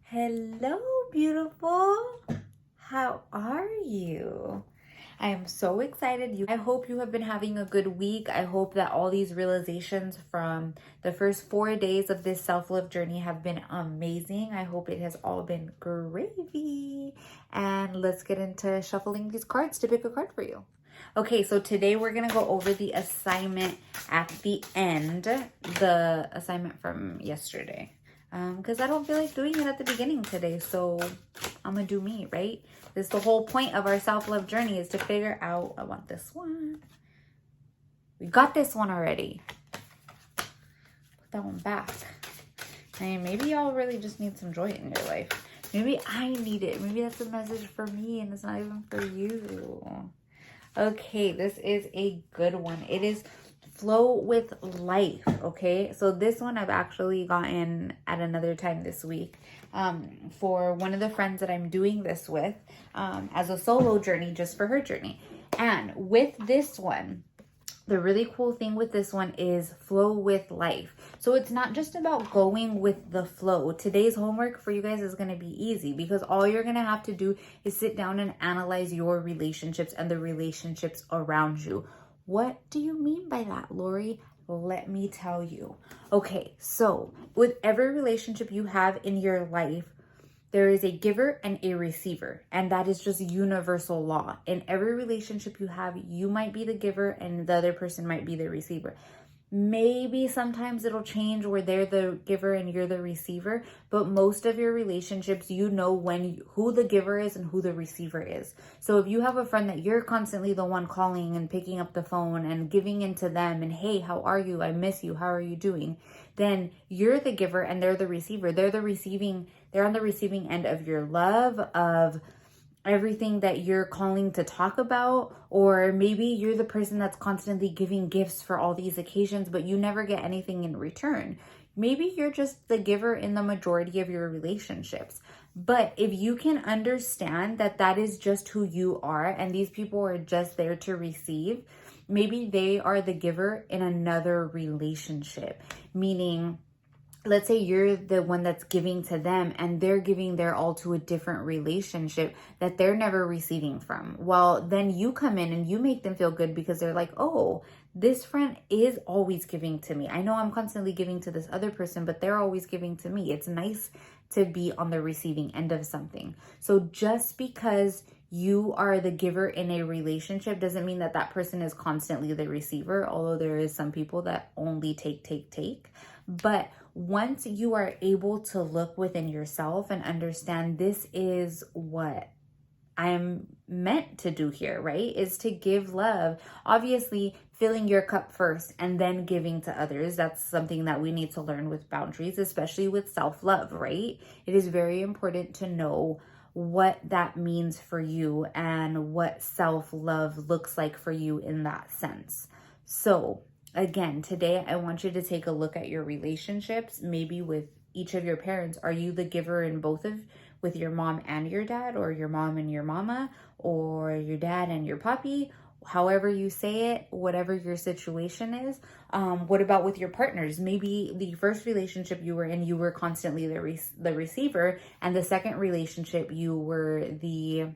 Hello, beautiful. How are you? I am so excited. I hope you have been having a good week. I hope that all these realizations from the first 4 days of this self-love journey have been amazing. I hope it has all been gravy. And let's get into shuffling these cards to pick a card for you. Okay, so today we're going to go over the assignment at the end, the assignment from yesterday. Because I don't feel like doing it at the beginning today, so I'm gonna do me, right? This is the whole point of our self-love journey, is to figure out, I want this one. We got this one already. Put that one back. And maybe y'all really just need some joy in your life. Maybe I need it. Maybe that's a message for me and it's not even for you. Okay, this is a good one. It is flow with life. Okay, so this one I've actually gotten at another time this week for one of the friends that I'm doing this with as a solo journey, just for her journey. And with this one, the really cool thing with this one is flow with life. So it's not just about going with the flow. Today's homework for you guys is going to be easy, because all you're going to have to do is sit down and analyze your relationships and the relationships around you. What do you mean by that, Lori? Let me tell you. Okay, so with every relationship you have in your life, there is a giver and a receiver, and that is just universal law. In every relationship you have, you might be the giver and the other person might be the receiver. Maybe sometimes it'll change where they're the giver and you're the receiver, but most of your relationships, you know who the giver is and who the receiver is. So if you have a friend that you're constantly the one calling and picking up the phone and giving into them and, hey, how are you? I miss you. How are you doing? Then you're the giver and they're the receiver. They're on the receiving end of your love, of everything that you're calling to talk about. Or maybe you're the person that's constantly giving gifts for all these occasions, but you never get anything in return. Maybe you're just the giver in the majority of your relationships. But if you can understand that that is just who you are and these people are just there to receive, maybe they are the giver in another relationship. Meaning, let's say you're the one that's giving to them and they're giving their all to a different relationship that they're never receiving from. Well, then you come in and you make them feel good because they're like, oh, this friend is always giving to me. I know I'm constantly giving to this other person, but they're always giving to me. It's nice to be on the receiving end of something. So just because you are the giver in a relationship doesn't mean that that person is constantly the receiver, although there is some people that only take. But once you are able to look within yourself and understand this is what I'm meant to do here, right? Is to give love. Obviously, filling your cup first and then giving to others. That's something that we need to learn with boundaries, especially with self-love, right? It is very important to know what that means for you and what self-love looks like for you in that sense. So again, today I want you to take a look at your relationships, maybe with each of your parents. Are you the giver in with your mom and your dad, or your mom and your mama, or your dad and your puppy? However you say it, whatever your situation is. What about with your partners? Maybe the first relationship you were in, you were constantly the receiver, and the second relationship you were the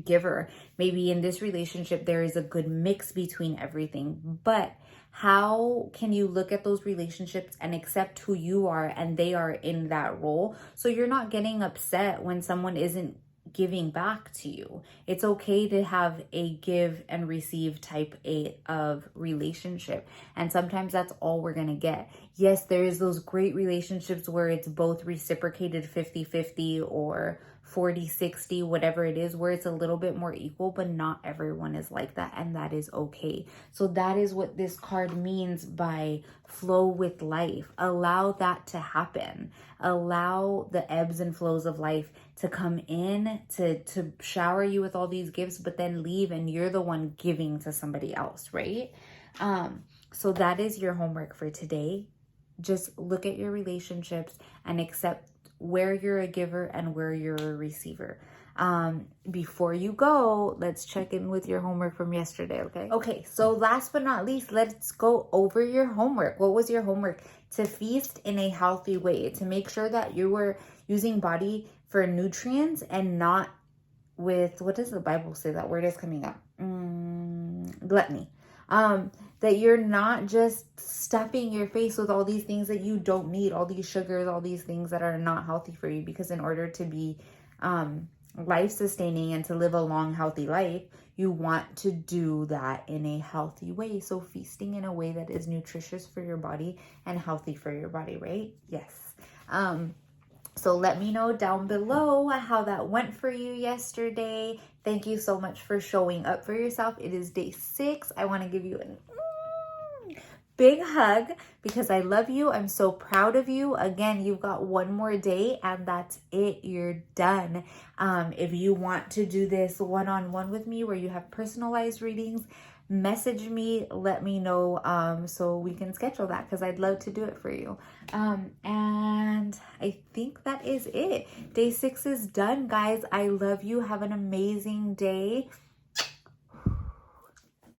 giver. Maybe in this relationship there is a good mix between everything, but how can you look at those relationships and accept who you are and they are in that role, so you're not getting upset when someone isn't giving back to you? It's okay to have a give and receive type of relationship, and sometimes that's all we're gonna get. Yes, there is those great relationships where it's both reciprocated 50-50 or 40-60, whatever it is, where it's a little bit more equal, but not everyone is like that, and that is okay. So that is what this card means by flow with life. Allow that to happen. Allow the ebbs and flows of life to come in, to shower you with all these gifts, but then leave and you're the one giving to somebody else, right? So that is your homework for today. Just look at your relationships and accept where you're a giver and where you're a receiver. Before you go, let's check in with your homework from yesterday, okay? Okay, so last but not least, let's go over your homework. What was your homework? to feast in a healthy way, to make sure that you were using body for nutrients and not with, what does the Bible say? That word is coming up. Gluttony. That you're not just stuffing your face with all these things that you don't need, all these sugars, all these things that are not healthy for you. Because in order to be life sustaining and to live a long, healthy life, you want to do that in a healthy way. So feasting in a way that is nutritious for your body and healthy for your body, right? Yes. So let me know down below how that went for you yesterday. Thank you so much for showing up for yourself. It is day 6. I want to give you a big hug because I love you. I'm so proud of you. Again, you've got one more day and that's it. You're done. If you want to do this one-on-one with me where you have personalized readings, message me, let me know so we can schedule that because I'd love to do it for you. And I think that is it. Day 6 is done, guys. I love you. Have an amazing day.